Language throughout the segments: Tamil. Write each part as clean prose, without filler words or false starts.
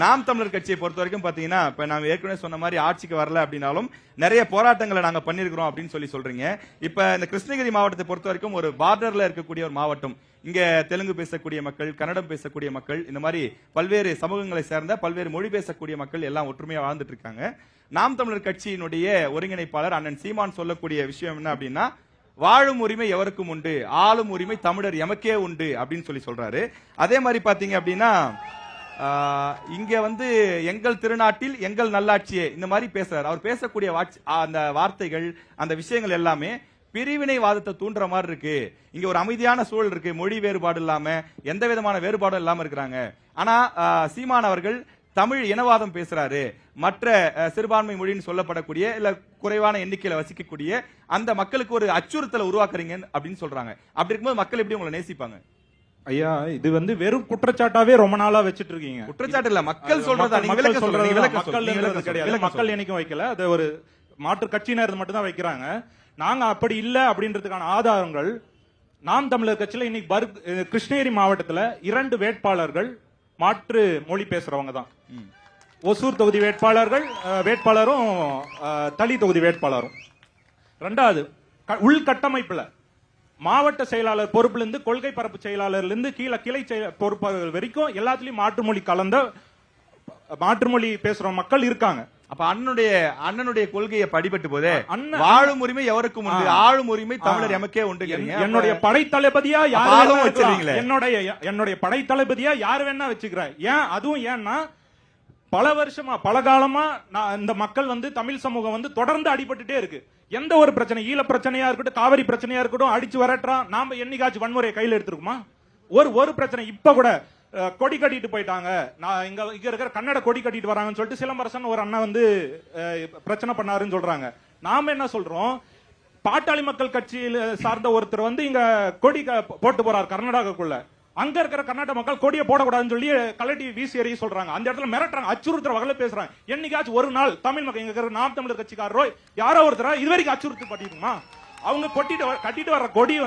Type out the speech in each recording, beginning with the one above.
நாம் தமிழர் கட்சியை பொறுத்த வரைக்கும் பாத்தீங்கன்னா இப்ப நாங்க ஏற்கனவே சொன்ன மாதிரி ஆட்சிக்கு வரல அப்படின்னாலும் நிறைய போராட்டங்களை நாங்க பண்ணிருக்கிறோம் அப்படின்னு சொல்றீங்க. இப்ப இந்த கிருஷ்ணகிரி மாவட்டத்தை பொறுத்த வரைக்கும் ஒரு பார்டர்ல இருக்கக்கூடிய ஒரு மாவட்டம். இங்க தெலுங்கு பேசக்கூடிய மக்கள், கன்னடம் பேசக்கூடிய மக்கள், இந்த மாதிரி பல்வேறு சமூகங்களை சேர்ந்த பல்வேறு மொழி பேசக்கூடிய மக்கள் எல்லாம் ஒற்றுமையா வாழ்ந்துட்டு இருக்காங்க. நாம் தமிழர் கட்சியினுடைய ஒருங்கிணைப்பாளர் அண்ணன் சீமான் சொல்லக்கூடிய விஷயம் என்ன அப்படின்னா, வாழும் உரிமை எவருக்கும் உண்டு, ஆளும் உரிமை தமிழர் எமக்கே உண்டு அப்படின்னு சொல்றாரு. அதே மாதிரி பாத்தீங்க அப்படின்னா இங்க எங்கள் திருநாட்டில் எங்கள் நல்லாட்சியே இந்த மாதிரி பேசுறாரு. அவர் பேசக்கூடிய அந்த வார்த்தைகள், அந்த விஷயங்கள் எல்லாமே பிரிவினைவாதத்தை தூண்டுற மாதிரி இருக்கு. இங்க ஒரு அமைதியான சூழல் இருக்கு, மொழி வேறுபாடு இல்லாம எந்த விதமான வேறுபாடும் இல்லாம இருக்கிறாங்க. ஆனா சீமான் அவர்கள் தமிழ் இனவாதம் பேசுறாரு. மற்ற சிறுபான்மை மொழின்னு சொல்லப்படக்கூடிய இல்ல குறைவான எண்ணிக்கையில வசிக்கக்கூடிய அந்த மக்களுக்கு ஒரு அச்சுறுத்தலை உருவாக்குறீங்க அப்படின்னு சொல்றாங்க. அப்படி இருக்கும்போது மக்கள் எப்படி உங்களை நேசிப்பாங்க? ஐயா, இது வெறும் குற்றச்சாட்டாவே ரொம்ப நாளா வச்சிட்டு இருக்கீங்க. குற்றச்சாட்டு இல்ல, மக்கள் சொல்றது கிடையாது. மக்கள் என்னைக்கும் வைக்கல, அது ஒரு மாற்று கட்சியினர் மட்டும் தான் வைக்கிறாங்க. நாங்க அப்படி இல்ல அப்படின்றதுக்கான ஆதாரங்கள் நாம் தமிழர் கட்சியில இன்னைக்கு கிருஷ்ணகிரி மாவட்டத்துல 2 வேட்பாளர்கள் மாற்று மொழி பேசுறவங்க தான். ஒசூர் தொகுதி வேட்பாளரும் தளி தொகுதி வேட்பாளரும். 2வது உள்கட்டமைப்புல மாவட்ட செயலாளர் பொறுப்புல இருந்து கொள்கை பரப்பு செயலாளர்ல இருந்து கீழே கிளை பொறுப்பாளர்கள் வரைக்கும் எல்லாத்துலயும் மாற்று மொழி பேசுற மக்கள் இருக்காங்க. அப்ப அண்ணனுடைய கொள்கையை படிபட்டு போதே வாழும் உரிமை எவருக்கும் உண்டு, ஆளும் உரிமை தமிழர் எமக்கே உண்டு. என்னுடைய படைத்தளபதியா என்னுடைய படைத்தளபதியா யார் வேணா வச்சுக்கிறேன். ஏன் அதுவும் ஏன்னா பல காலமா இந்த மக்கள் தமிழ் சமூகம் தொடர்ந்து அடிபட்டுட்டே இருக்கு. எந்த ஒரு பிரச்சனை, ஈழ பிரச்சனையா இருக்கட்டும், காவிரி பிரச்சனையா இருக்கட்டும், அடிச்சு வரட்டுறான். நாம என்னைக்காச்சும் வன்முறையை கையில் எடுத்துருக்குமா? ஒரு பிரச்சனை இப்ப கூட கொடி கட்டிட்டு போயிட்டாங்க, நான் இங்க இருக்கிற கன்னட கொடி கட்டிட்டு வராங்கன்னு சொல்லிட்டு சிலம்பரசன் ஒரு அண்ணன் பிரச்சனை பண்ணாருன்னு சொல்றாங்க. நாம என்ன சொல்றோம், பாட்டாளி மக்கள் கட்சியில சார்ந்த ஒருத்தர் இங்க கொடி போட்டு போறாரு கர்நாடகாக்குள்ள. அங்க இருக்கிற கர்நாடக மக்கள் கொடியை போடக்கூடாதுன்னு சொல்லி கலட்டி வீசி எறிய சொல்றாங்க. அந்த இடத்துல மிரட்டுறாங்க, அச்சுறுத்துற வகையில பேசுறாங்க. என்னைக்காச்சும் ஒரு நாள் தமிழ் மக்கள் இங்க இருக்கிற நாம் தமிழர் கட்சிக்காரரோ யாரோ ஒருத்தர இது வரைக்கும் அச்சுறுத்து பட்டிருக்குமா? அவங்க கட்டிட்டு வர்ற கொடி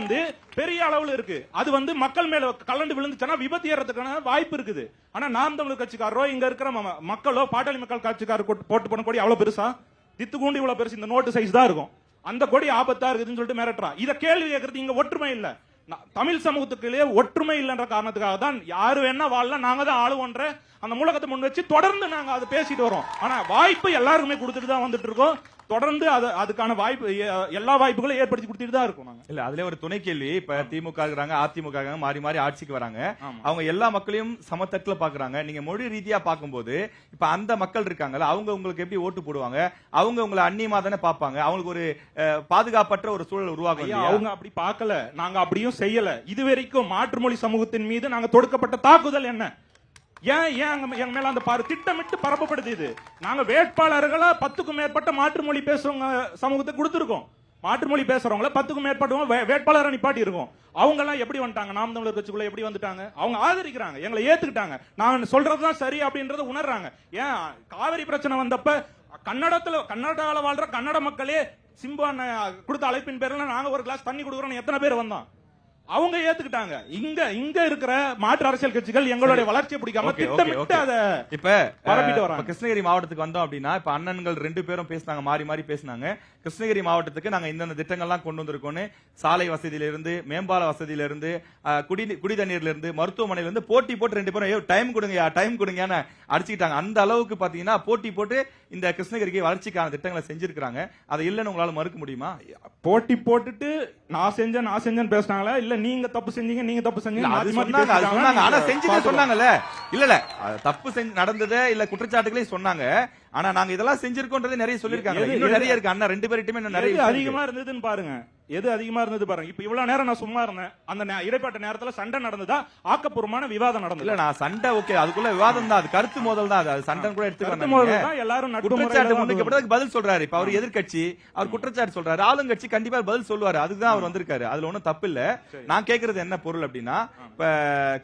பெரிய அளவுல இருக்கு. அது மக்கள் மேல கலந்து விழுந்துச்சுன்னா விபத்து ஏறதுக்கான வாய்ப்பு இருக்குது. ஆனா நாம் தமிழர் கட்சிக்காரரோ இங்க இருக்கிற மக்களோ பாட்டாளி மக்கள் கட்சிக்காரர் போட்டு போன கொடி அவ்வளவு பெருசா, தித்து கூண்டி இவ்வளவு பெருசு, இந்த நோட்டு சைஸ் தான் இருக்கும். அந்த கொடி ஆபத்தா இருக்குதுன்னு சொல்லிட்டு மிரட்டுறான். இத கேள்வி கேட்கறது இங்க ஒற்றுமை இல்ல, தமிழ் சமூகத்துக்குள்ளே ஒற்றுமை இல்லைன்ற காரணத்துக்காக தான் யாரு வேணா வாழலாம், நாங்க தான் ஆளுவோன்ற அந்த மூலகத்தை முன் வச்சு தொடர்ந்து நாங்க அதை பேசிட்டு வரோம். ஆனா வாய்ப்பு எல்லாருக்குமே கொடுத்துட்டு தான் வந்துட்டு இருக்கோம். தொடர்ந்து அதுக்கான வாய்ப்பு, எல்லா வாய்ப்புகளும் ஏற்படுத்தி கொடுத்துட்டு தான் இருக்கும். நாங்க இல்ல அதுல ஒரு துணை கேள்வி, இப்ப திமுக இருக்கிறாங்க, அதிமுக மாறி மாறி ஆட்சிக்கு வராங்க. அவங்க எல்லா மக்களையும் சமத்தட்டுல பாக்குறாங்க. நீங்க மொழி ரீதியா பாக்கும்போது இப்ப அந்த மக்கள் இருக்காங்கல்ல, அவங்க உங்களுக்கு எப்படி ஓட்டு போடுவாங்க? அவங்க உங்களை அந்நியமா தானே பாப்பாங்க. அவங்களுக்கு ஒரு பாதுகாப்பற்ற ஒரு சூழல் உருவாகும். அவங்க அப்படி பார்க்கல, நாங்க அப்படியும் செய்யல. இதுவரைக்கும் மாற்றுமொழி சமூகத்தின் மீது நாங்க தொடுக்கப்பட்ட தாக்குதல் என்ன? எங்க மேல அந்த திட்டமிட்டு பரப்பப்படுது. இது நாங்க வேட்பாளர்களா 10க்கும் மேற்பட்ட மாற்றுமொழி பேசுறவங்க சமூகத்துக்கு கொடுத்திருக்கோம். மாற்றுமொழி பேசுறவங்கள 10க்கும் மேற்பட்டவங்க வேட்பாளரை நிப்பாட்டி இருக்கோம். அவங்க எல்லாம் எப்படி வந்துட்டாங்க? நாம் தமிழர் கட்சிக்குள்ள எப்படி வந்துட்டாங்க? அவங்க ஆதரிக்கிறாங்க, எங்களை ஏத்துக்கிட்டாங்க, நாங்க சொல்றதுதான் சரி அப்படின்றத உணர்றாங்க. ஏன் காவிரி பிரச்சனை வந்தப்ப கன்னடால வாழ்ற கன்னட மக்களே சிம்பு அண்ணன் கொடுத்த அழைப்பின் பேர்ல நாங்க ஒரு கிளாஸ் தண்ணி கொடுக்குறோம் எத்தனை பேர் வந்தோம்? அவங்க ஏத்துக்கிட்டாங்க. இங்க இருக்கிற மாற்று அரசியல் கட்சிகள் எங்களுடைய வளர்ச்சியை பிடிக்காம திட்டமிட்டு அதை இப்ப பரப்பிட்டு வராங்க. கிருஷ்ணகிரி மாவட்டத்துக்கு வந்தோம் அப்படின்னா இப்ப அண்ணன்கள் 2 பேரும் பேசினாங்க, மாறி மாறி பேசினாங்க. கிருஷ்ணகிரி மாவட்டத்துக்கு நாங்க இந்த திட்டங்கள்லாம் கொண்டு வந்திருக்கோம். சாலை வசதியில இருந்து, மேம்பால வசதியில இருந்து, குடிதண்ணீர்ல இருந்து, மருத்துவமனையில இருந்து போட்டி போட்டு 2 பேரும் டைம் கொடுங்கன்னு அடிச்சுக்கிட்டாங்க. அந்த அளவுக்கு பாத்தீங்கன்னா போட்டி போட்டு இந்த கிருஷ்ணகிரிக்கு வளர்ச்சிக்கான திட்டங்களை செஞ்சிருக்காங்க. அதை இல்லன்னு உங்களால மறுக்க முடியுமா? போட்டி போட்டுட்டு நான் செஞ்சேன்னு பேசினாங்களா? இல்ல நீங்க தப்பு செஞ்சீங்க, நீங்க தப்பு செஞ்சீங்க ஆனா செஞ்சு சொன்னாங்கல்ல. இல்ல தப்பு நடந்தது இல்ல குற்றச்சாட்டுகளையும் சொன்னாங்க. ஆனா நாங்க இதெல்லாம் செஞ்சிருக்கோன்றது நிறைய சொல்லிருக்காங்க. இன்னும் நிறைய இருக்கு. அண்ணா 2 பேர்கிட்டயுமே இன்னும் நிறைய அதிகமா இருந்ததுன்னு பாருங்க. எது அதிகமா இருந்தது பாருங்க. இப்ப இவ்வளவு நேரம் நான் சும்மா இருந்தேன், அந்த இடைப்பட்ட நேரத்துல சண்டை நடந்ததா? ஆக்கப்பூர்வமான விவாதம் நடந்தது. இல்ல நான் சண்டை ஓகே, அதுக்குள்ள விவாதம் தான், அது கருத்து மோதல் தான். அது சண்டை கூட எடுத்துக்கலாம். எல்லாரும் குற்றச்சாட்டு முன்வைக்கப்பட்டதுக்கு பதில் சொல்றாரு. இப்ப அவர் எதிர்கட்சி, அவர் குற்றச்சாட்டு சொல்றாரு. ஆளுங்கட்சி கண்டிப்பா பதில் சொல்லுவாரு. அதுக்குதான் அவர் வந்திருக்காரு. அதுல ஒண்ணும் தப்பு இல்ல. நான் கேக்குறது என்ன பொருள் அப்படின்னா, இப்ப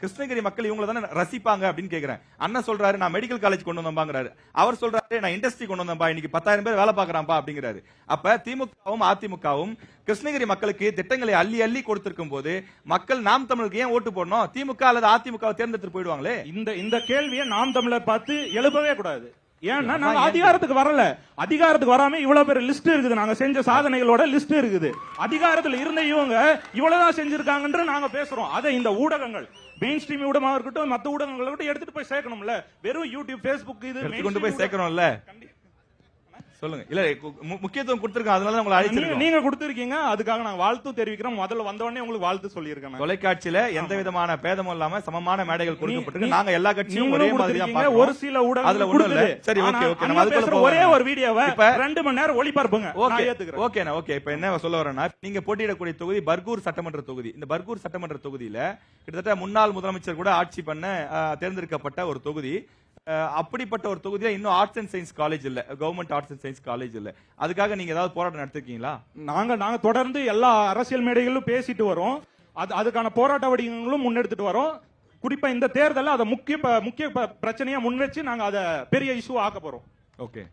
கிருஷ்ணகிரி மக்கள் இவங்களை தானே ரசிப்பாங்க அப்படின்னு கேக்குறேன். அண்ணன் சொல்றாரு நான் மெடிக்கல் காலேஜ் கொண்டு வந்தோம்பாங்கிறாரு. அவர் சொல்றாரு நான் இண்டஸ்ட்ரி கொண்டு வந்தேன்பா, இன்னைக்கு 10,000 பேர் வேலை பாக்குறான்பா அப்படிங்கிறாரு. அப்ப திமுகவும் அதிமுகவும் கிருஷ்ணகிரி கிருஷ்ணகிரி மக்களுக்கு திட்டங்களை அள்ளி அள்ளி கொடுத்திருக்கும் போது மக்கள் நாம் தமிழுக்கு ஏன் ஓட்டு போடணும்? திமுக அல்லது அதிமுக தேர்ந்தெடுத்து போயிடுவாங்களே. இந்த கேள்வியை நாம் தமிழர் பார்த்து எழுப்பவே கூடாது. ஏன்னா நாங்க அதிகாரத்துக்கு வரல. அதிகாரத்துக்கு வராம இவ்வளவு பேர் லிஸ்ட் இருக்குது. நாங்க செஞ்ச சாதனைகளோட லிஸ்ட் இருக்குது. அதிகாரத்துல இருந்த இவங்க இவ்வளவுதான் செஞ்சிருக்காங்கன்ற நாங்க பேசுறோம். அதை இந்த ஊடகங்கள் மெயின் ஸ்ட்ரீம் ஊடகமா இருக்கட்டும், மத்த ஊடகங்களை விட்டு எடுத்துட்டு போய் சேர்க்கணும்ல. வெறும் யூடியூப், பேஸ்புக் இது கொண்டு போய் சேர்க்கணும்ல. சொல்லுங்க. இல்ல முக்கியத்துவம் கொடுத்திருக்கோம், அதனால உங்களை அழைச்சிருக்கோம். நீங்க கொடுத்திருக்கீங்க, அதுக்காக நான் வாழ்த்து தெரிவிக்கிறோம். முதல்ல வந்த உடனே உங்களுக்கு வாழ்த்து சொல்லியிருக்கேன். தொலைக்காட்சியில எந்த விதமான பேதமும் இல்லாம சமமான மேடைகள் கொடுக்கப்பட்டிருக்கு. நாங்க எல்லா கட்சியும் ஒரே மாதிரி தான் பார்க்கிறோம். ஒரு சில ஊடகங்கள் அதுல ஒண்ணும் இல்ல. சரி, ஓகே ஓகே, நம்ம அதுக்குள்ள ஒரே ஒரு வீடியோவை 2 மணி நேரம் ஒளிபரப்புங்க. ஓகே ஓகேண்ணா, ஓகே. இப்ப என்ன சொல்ல வரேன்னா, நீங்க போட்டியிடக்கூடிய தொகுதி பர்கூர் சட்டமன்ற தொகுதி. இந்த பர்கூர் சட்டமன்ற தொகுதியில கிட்டத்தட்ட முன்னாள் முதலமைச்சர் கூட ஆட்சி பண்ண தேர்ந்தெடுக்கப்பட்ட ஒரு தொகுதி. அப்படிப்பட்ட ஒரு தொகுதியில இன்னும் ஆர்ட்ஸ் அண்ட் சயின்ஸ் காலேஜ் இல்ல, government arts and science college இல்ல. அதுக்காக நீங்க ஏதாவது போராட்டம் நடத்திருக்கீங்களா? நாங்க தொடர்ந்து எல்லா அரசியல் மேடைகளிலும் பேசிட்டு வரோம். அதுக்கான போராட்ட வடிவங்களும் முன்னெடுத்துட்டு வரோம். குறிப்பா இந்த தேர்தலில் அதை முக்கிய பிரச்சனையா முன் வச்சு நாங்க அதை பெரிய இஷ்யூ ஆக்க போறோம். ஓகே.